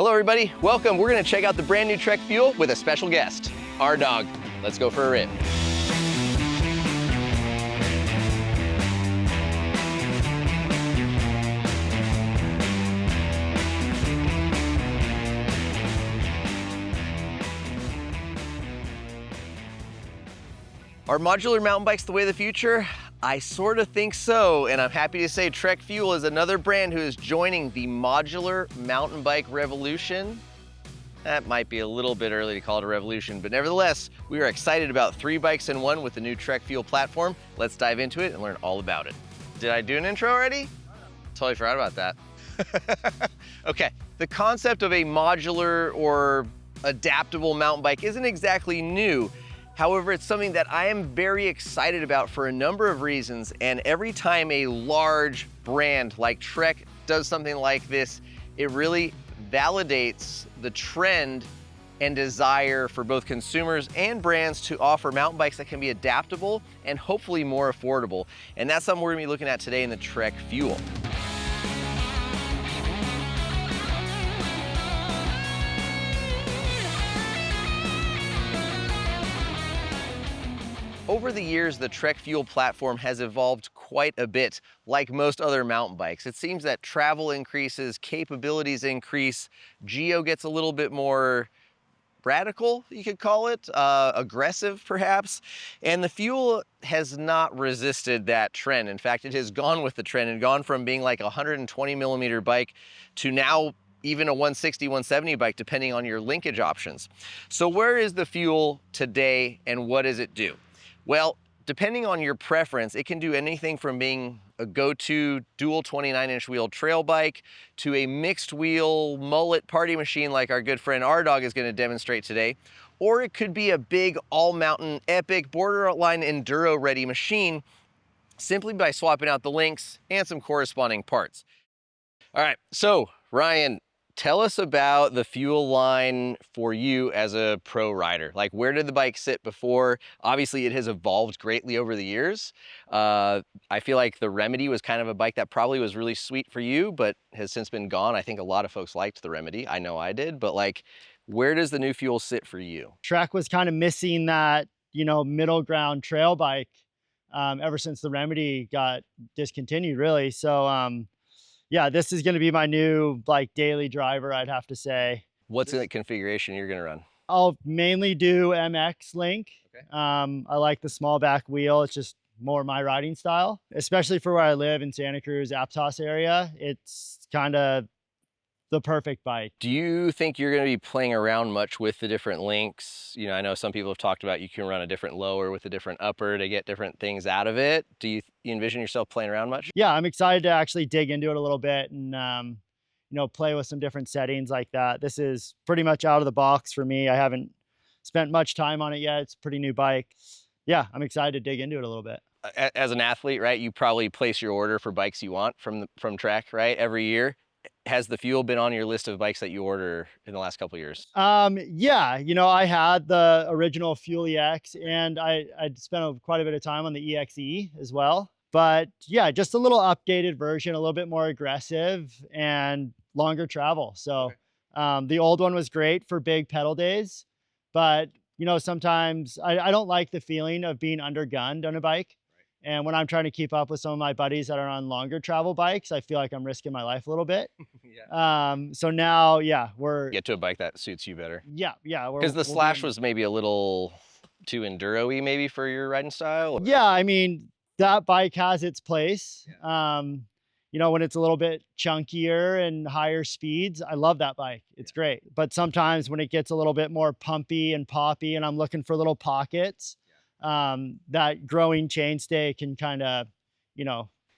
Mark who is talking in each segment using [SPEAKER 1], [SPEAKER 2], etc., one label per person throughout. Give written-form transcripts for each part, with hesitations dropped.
[SPEAKER 1] Hello everybody, welcome. We're gonna check out the brand new Trek Fuel with a special guest, our dog. Let's go for a rip. Are modular mountain bikes the way of the future? I sort of think so, and I'm happy to say Trek Fuel is another brand who is joining the modular mountain bike revolution. That might be a little bit early to call it a revolution, but nevertheless, we are excited about 3 bikes in 1 with the new Trek Fuel platform. Let's dive into it and learn all about it. Did I do an intro already? Totally forgot about that. Okay, the concept of a modular or adaptable mountain bike isn't exactly new. However, it's something that I am very excited about for a number of reasons, and every time a large brand like Trek does something like this, it really validates the trend and desire for both consumers and brands to offer mountain bikes that can be adaptable and hopefully more affordable. And that's something we're gonna be looking at today in the Trek Fuel. Over the years, the Trek Fuel platform has evolved quite a bit, like most other mountain bikes. It seems that travel increases, capabilities increase, geo gets a little bit more radical, you could call it, aggressive perhaps, and the Fuel has not resisted that trend. In fact, it has gone with the trend and gone from being like a 120 millimeter bike to now even a 160, 170 bike, depending on your linkage options. So where is the Fuel today and what does it do? Well, depending on your preference, it can do anything from being a go-to dual 29-inch wheel trail bike to a mixed wheel mullet party machine like our good friend R-Dog is going to demonstrate today. Or it could be a big all-mountain epic borderline enduro ready machine simply by swapping out the links and some corresponding parts. All right, so Ryan, tell us about the Fuel line for you as a pro rider. Like, where did the bike sit before? Obviously, it has evolved greatly over the years. I feel like the Remedy was kind of a bike that probably was really sweet for you, but has since been gone. I think a lot of folks liked the Remedy. I know I did, but like, where does the new Fuel sit for you?
[SPEAKER 2] Trek was kind of missing that, middle ground trail bike ever since the Remedy got discontinued, really. So, yeah, this is going to be my new like daily driver, I'd have to say.
[SPEAKER 1] What's in the configuration you're gonna run?
[SPEAKER 2] I'll mainly do MX Link.
[SPEAKER 1] Okay.
[SPEAKER 2] I like the small back wheel. It's just more my riding style, especially for where I live in Santa Cruz, Aptos area. It's kind of the perfect bike.
[SPEAKER 1] Do you think you're going to be playing around much with the different links? You know, I know some people have talked about you can run a different lower with a different upper to get different things out of it. Do you envision yourself playing around much?
[SPEAKER 2] Yeah, I'm excited to actually dig into it a little bit and, play with some different settings like that. This is pretty much out of the box for me. I haven't spent much time on it yet. It's a pretty new bike. Yeah, I'm excited to dig into it a little bit.
[SPEAKER 1] As an athlete, right, you probably place your order for bikes you want from Trek, right, every year. Has the Fuel been on your list of bikes that you order in the last couple of years?
[SPEAKER 2] Yeah, I had the original Fuel EX and I'd spent quite a bit of time on the EXE as well. But yeah, just a little updated version, a little bit more aggressive and longer travel. So the old one was great for big pedal days, but sometimes I don't like the feeling of being undergunned on a bike. And when I'm trying to keep up with some of my buddies that are on longer travel bikes, I feel like I'm risking my life a little bit.
[SPEAKER 1] Yeah.
[SPEAKER 2] So now, yeah, we're
[SPEAKER 1] Get to a bike that suits you better.
[SPEAKER 2] yeah.
[SPEAKER 1] Because the Slash was maybe a little too enduro-y maybe for your riding style? Or?
[SPEAKER 2] Yeah, I mean, that bike has its place.
[SPEAKER 1] Yeah.
[SPEAKER 2] When it's a little bit chunkier and higher speeds, I love that bike. It's great. But sometimes when it gets a little bit more pumpy and poppy and I'm looking for little pockets, that growing chainstay can kind of,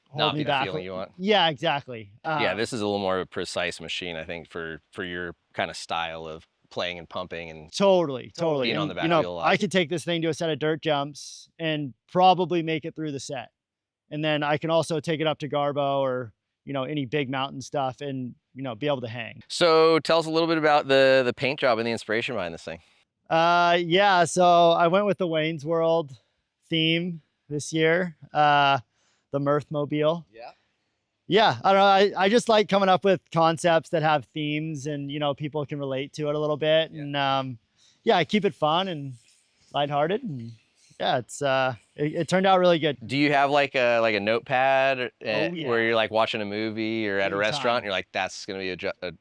[SPEAKER 2] hold me back.
[SPEAKER 1] The feeling you want.
[SPEAKER 2] Yeah, exactly.
[SPEAKER 1] Yeah, this is a little more of a precise machine, I think, for your kind of style of playing and pumping and
[SPEAKER 2] totally.
[SPEAKER 1] being on the back wheel a lot.
[SPEAKER 2] I could take this thing to a set of dirt jumps and probably make it through the set. And then I can also take it up to Garbo or, any big mountain stuff and, be able to hang.
[SPEAKER 1] So tell us a little bit about the paint job and the inspiration behind this thing.
[SPEAKER 2] Yeah, so I went with the Wayne's World theme this year, the Mirth Mobile.
[SPEAKER 1] Yeah.
[SPEAKER 2] Yeah, I don't know. I just like coming up with concepts that have themes and, people can relate to it a little bit.
[SPEAKER 1] Yeah.
[SPEAKER 2] And yeah, I keep it fun and lighthearted. And yeah, it turned out really good.
[SPEAKER 1] Do you have like a notepad
[SPEAKER 2] Oh
[SPEAKER 1] where
[SPEAKER 2] yeah,
[SPEAKER 1] you're like watching a movie or at a
[SPEAKER 2] big
[SPEAKER 1] restaurant and
[SPEAKER 2] time.
[SPEAKER 1] you're like, that's gonna be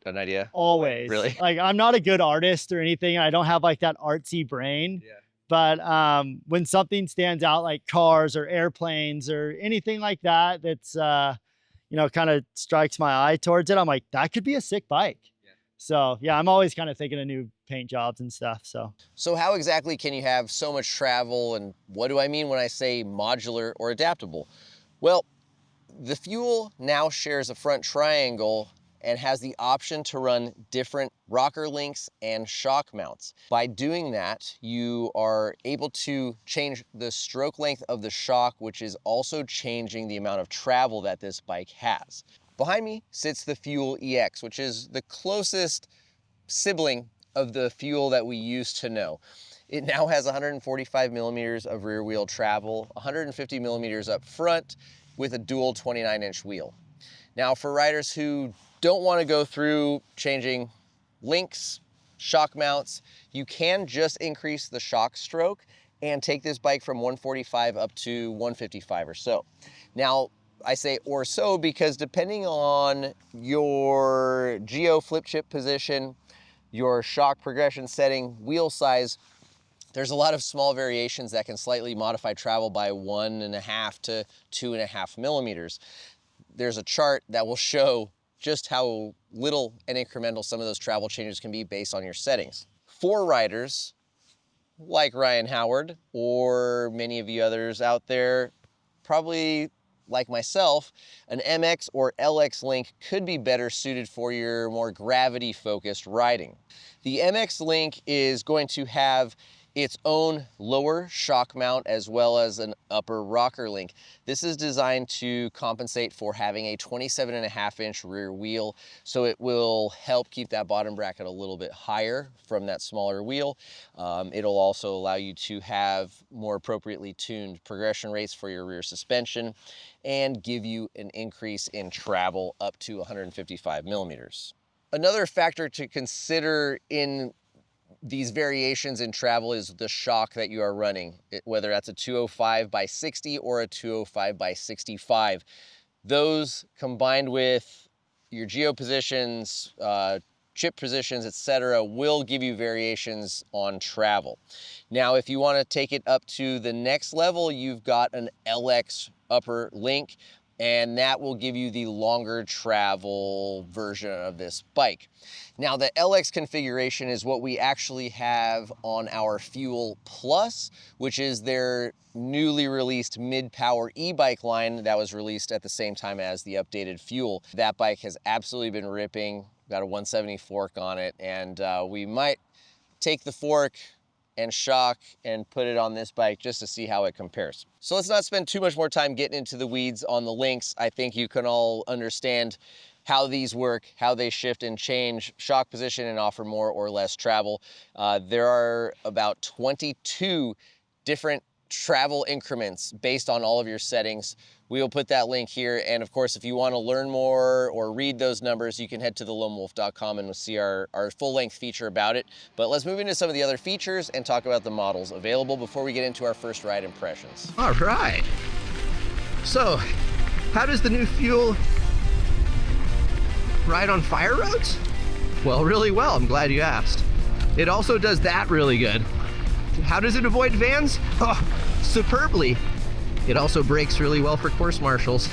[SPEAKER 1] an idea?
[SPEAKER 2] Always.
[SPEAKER 1] Really?
[SPEAKER 2] Like I'm not a good artist or anything. I don't have like that artsy brain.
[SPEAKER 1] Yeah.
[SPEAKER 2] But when something stands out like cars or airplanes or anything like that, that's kind of strikes my eye towards it, I'm like, that could be a sick bike.
[SPEAKER 1] Yeah.
[SPEAKER 2] So yeah, I'm always kind of thinking of new paint jobs and stuff.
[SPEAKER 1] So how exactly can you have so much travel, and what do I mean when I say modular or adaptable? Well, the fuel now shares a front triangle and has the option to run different rocker links and shock mounts. By doing that, you are able to change the stroke length of the shock, which is also changing the amount of travel that this bike has. Behind me sits the Fuel EX, which is the closest sibling of the Fuel that we used to know. It now has 145 millimeters of rear wheel travel, 150 millimeters up front, with a dual 29-inch wheel. Now, for riders who don't want to go through changing links, shock mounts, you can just increase the shock stroke and take this bike from 145 up to 155 or so. Now, I say or so because depending on your geo flip chip position, your shock progression setting, wheel size, there's a lot of small variations that can slightly modify travel by 1.5 to 2.5 millimeters. There's a chart that will show just how little and incremental some of those travel changes can be based on your settings. For riders like Ryan Howard or many of you others out there, probably like myself, an MX or LX link could be better suited for your more gravity-focused riding. The MX link is going to have its own lower shock mount as well as an upper rocker link. This is designed to compensate for having a 27.5-inch rear wheel, so it will help keep that bottom bracket a little bit higher from that smaller wheel. It'll also allow you to have more appropriately tuned progression rates for your rear suspension and give you an increase in travel up to 155 millimeters. Another factor to consider in these variations in travel is the shock that you are running, whether that's a 205 by 60 or a 205 by 65. Those combined with your geo positions, chip positions, etc., will give you variations on travel. Now, if you want to take it up to the next level, you've got an LX upper link, and that will give you the longer travel version of this bike. Now, the LX configuration is what we actually have on our Fuel Plus, which is their newly released mid-power e-bike line that was released at the same time as the updated Fuel. That bike has absolutely been ripping. Got a 170 fork on it, and we might take the fork and shock and put it on this bike just to see how it compares. So let's not spend too much more time getting into the weeds on the links. I think you can all understand how these work, how they shift and change shock position and offer more or less travel. There are about 22 different travel increments based on all of your settings. We will put that link here. And of course, if you want to learn more or read those numbers, you can head to theloamwolf.com and we'll see our full-length feature about it. But let's move into some of the other features and talk about the models available before we get into our first ride impressions.
[SPEAKER 3] All right. So, how does the new Fuel ride on fire roads? Well, really well. I'm glad you asked. It also does that really good. How does it avoid vans? Oh, superbly. It also brakes really well for course marshals.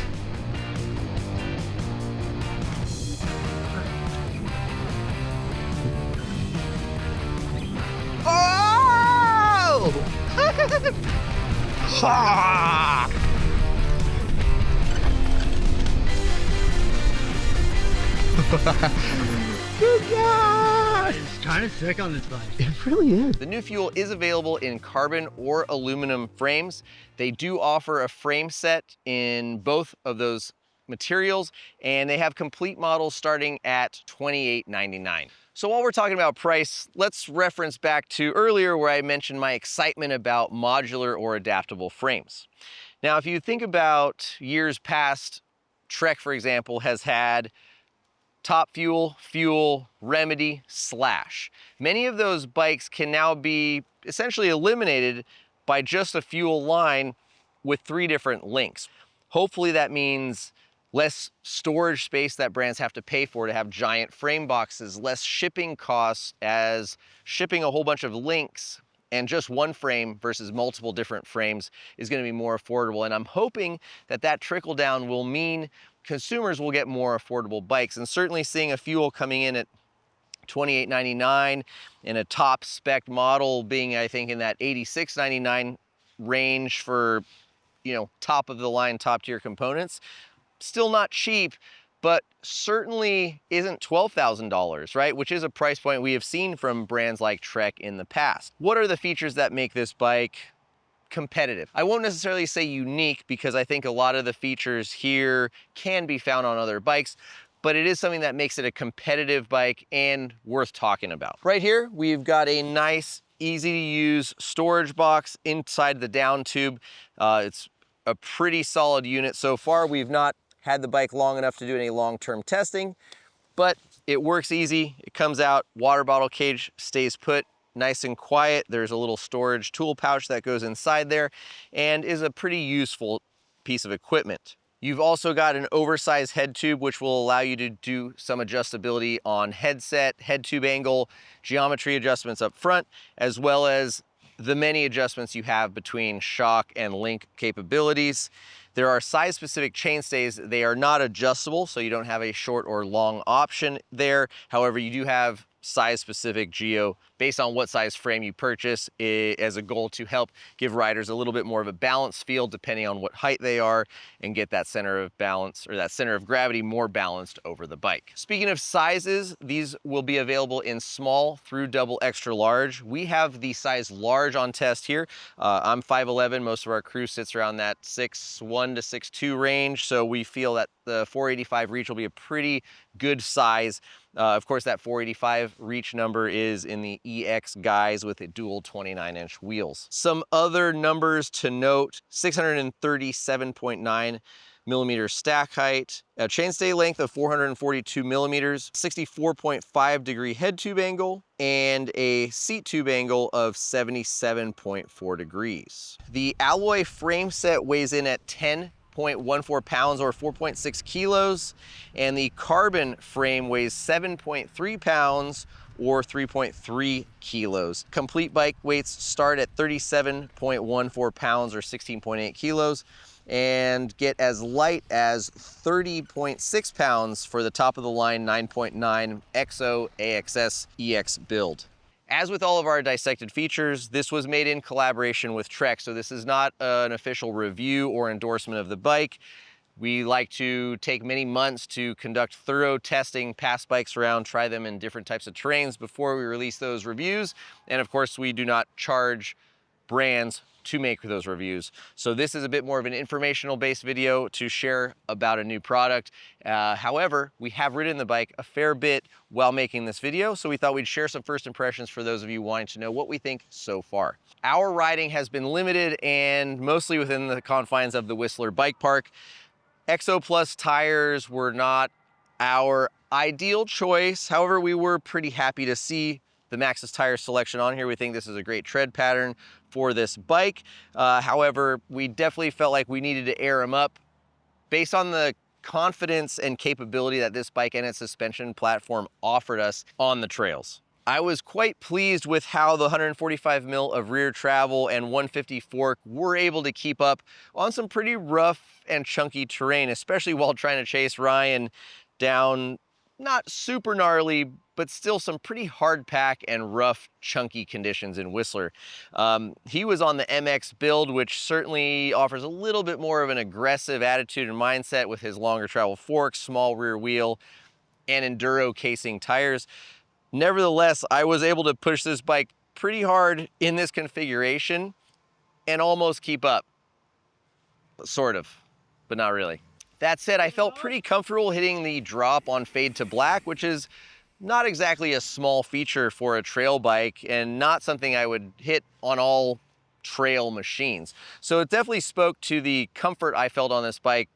[SPEAKER 3] Oh! Ha! Good God!
[SPEAKER 2] It's kind of sick on this bike.
[SPEAKER 3] It really is.
[SPEAKER 1] The new Fuel is available in carbon or aluminum frames. They do offer a frame set in both of those materials, and they have complete models starting at $28.99. So while we're talking about price, let's reference back to earlier where I mentioned my excitement about modular or adaptable frames. Now, if you think about years past, Trek, for example, has had Top Fuel, Fuel, Remedy, Slash. Many of those bikes can now be essentially eliminated by just a fuel line with 3 different links. Hopefully that means less storage space that brands have to pay for to have giant frame boxes, less shipping costs as shipping a whole bunch of links and just one frame versus multiple different frames is going to be more affordable. And I'm hoping that that trickle down will mean consumers will get more affordable bikes. And certainly seeing a Fuel coming in at $28.99 and a top spec model being, I think, in that $86.99 range for, you know, top of the line, top tier components. Still not cheap, but certainly isn't $12,000, right? Which is a price point we have seen from brands like Trek in the past. What are the features that make this bike competitive? I won't necessarily say unique, because I think a lot of the features here can be found on other bikes, but it is something that makes it a competitive bike and worth talking about. Right here, we've got a nice, easy to use storage box inside the down tube. It's a pretty solid unit so far. We've not had the bike long enough to do any long-term testing, but it works easy. It comes out, water bottle cage stays put, nice and quiet. There's a little storage tool pouch that goes inside there and is a pretty useful piece of equipment. You've also got an oversized head tube, which will allow you to do some adjustability on headset, head tube angle, geometry adjustments up front, as well as the many adjustments you have between shock and link capabilities. There are size-specific chainstays. They are not adjustable, so you don't have a short or long option there. However, you do have size-specific geo based on what size frame you purchase, as a goal to help give riders a little bit more of a balanced feel depending on what height they are, and get that center of balance, or that center of gravity, more balanced over the bike. Speaking of sizes, these will be available in small through double extra large. We have the size large on test here. I'm 5'11", most of our crew sits around that 6'1" to 6'2" range, so we feel that the 485 reach will be a pretty good size. Of course, that 485 reach number is in the EX guise with a dual 29-inch wheels. Some other numbers to note: 637.9 millimeter stack height, a chainstay length of 442 millimeters, 64.5 degree head tube angle, and a seat tube angle of 77.4 degrees. The alloy frame set weighs in at 10.14 pounds or 4.6 kilos, and the carbon frame weighs 7.3 pounds or 3.3 kilos. Complete bike weights start at 37.14 pounds or 16.8 kilos and get as light as 30.6 pounds for the top of the line 9.9 EXO AXS EX build. As with all of our dissected features, this was made in collaboration with Trek, so this is not an official review or endorsement of the bike. We like to take many months to conduct thorough testing, pass bikes around, try them in different types of terrains before we release those reviews. And of course, we do not charge brands to make those reviews. So this is a bit more of an informational based video to share about a new product. However, we have ridden the bike a fair bit while making this video, so we thought we'd share some first impressions for those of you wanting to know what we think so far. Our riding has been limited and mostly within the confines of the Whistler Bike Park. EXO Plus tires were not our ideal choice. However, we were pretty happy to see the Maxxis tire selection on here. We think this is a great tread pattern for this bike. However, we definitely felt like we needed to air them up based on the confidence and capability that this bike and its suspension platform offered us on the trails. I was quite pleased with how the 145 mil of rear travel and 150 fork were able to keep up on some pretty rough and chunky terrain, especially while trying to chase Ryan down not super gnarly, but still some pretty hard pack and rough, chunky conditions in Whistler. He was on the MX build, which certainly offers a little bit more of an aggressive attitude and mindset with his longer travel forks, small rear wheel, and enduro casing tires. Nevertheless, I was able to push this bike pretty hard in this configuration and almost keep up. Sort of, but not really. That said, I felt pretty comfortable hitting the drop on fade to black, which is not exactly a small feature for a trail bike and not something I would hit on all trail machines. So it definitely spoke to the comfort I felt on this bike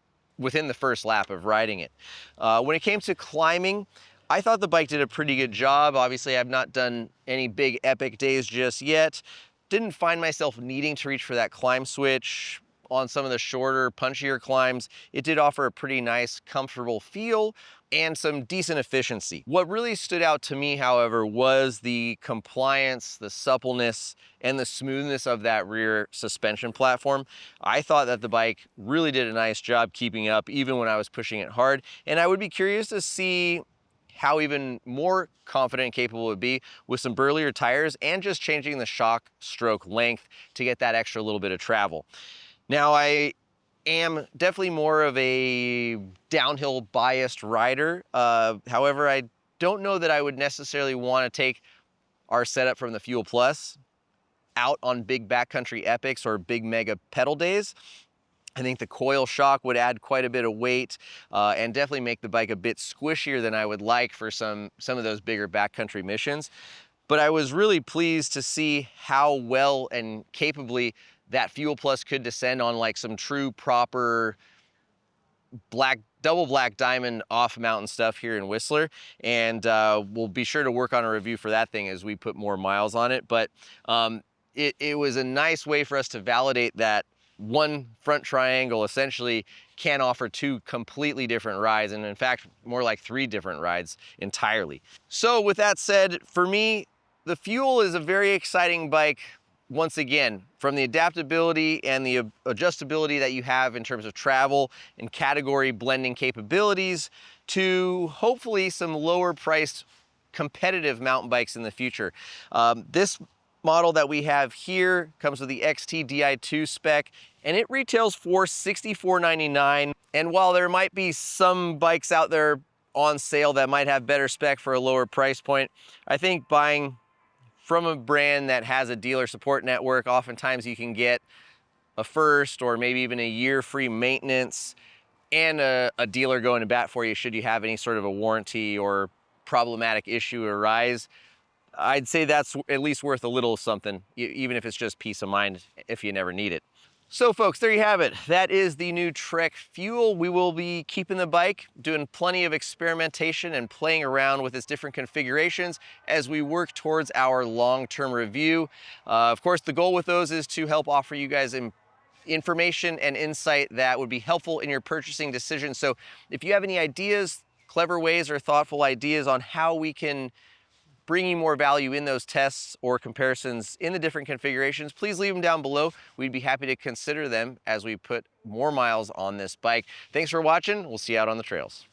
[SPEAKER 1] within the first lap of riding it. When it came to climbing, I thought the bike did a pretty good job. Obviously, I've not done any big epic days just yet. Didn't find myself needing to reach for that climb switch on some of the shorter, punchier climbs. It did offer a pretty nice, comfortable feel and some decent efficiency. What really stood out to me, however, was the compliance, the suppleness, and the smoothness of that rear suspension platform. I thought that the bike really did a nice job keeping up, even when I was pushing it hard. And I would be curious to see how even more confident and capable it would be with some burlier tires and just changing the shock stroke length to get that extra little bit of travel. Now, I am definitely more of a downhill biased rider. However, I don't know that I would necessarily want to take our setup from the Fuel Plus out on big backcountry epics or big mega pedal days. I think the coil shock would add quite a bit of weight and definitely make the bike a bit squishier than I would like for some of those bigger backcountry missions. But I was really pleased to see how well and capably that Fuel Plus could descend on like some true proper double black diamond off mountain stuff here in Whistler. And we'll be sure to work on a review for that thing as we put more miles on it. But it was a nice way for us to validate that one front triangle essentially can offer two completely different rides, and in fact, more like 3 different rides entirely. So with that said, for me, the Fuel is a very exciting bike. Once again, from the adaptability and the adjustability that you have in terms of travel and category blending capabilities to hopefully some lower priced competitive mountain bikes in the future. This model that we have here comes with the XT Di2 spec, and it retails for $64.99. And while there might be some bikes out there on sale that might have better spec for a lower price point, I think buying from a brand that has a dealer support network, oftentimes you can get a first or maybe even a year free maintenance and a dealer going to bat for you should you have any sort of a warranty or problematic issue arise. I'd say that's at least worth a little something, even if it's just peace of mind if you never need it. So folks, there you have it. That is the new Trek Fuel. We will be keeping the bike, doing plenty of experimentation and playing around with its different configurations as we work towards our long-term review. Of course, the goal with those is to help offer you guys information and insight that would be helpful in your purchasing decision. So if you have any ideas, clever ways or thoughtful ideas on how we can bring you more value in those tests or comparisons in the different configurations, please leave them down below. We'd be happy to consider them as we put more miles on this bike. Thanks for watching. We'll see you out on the trails.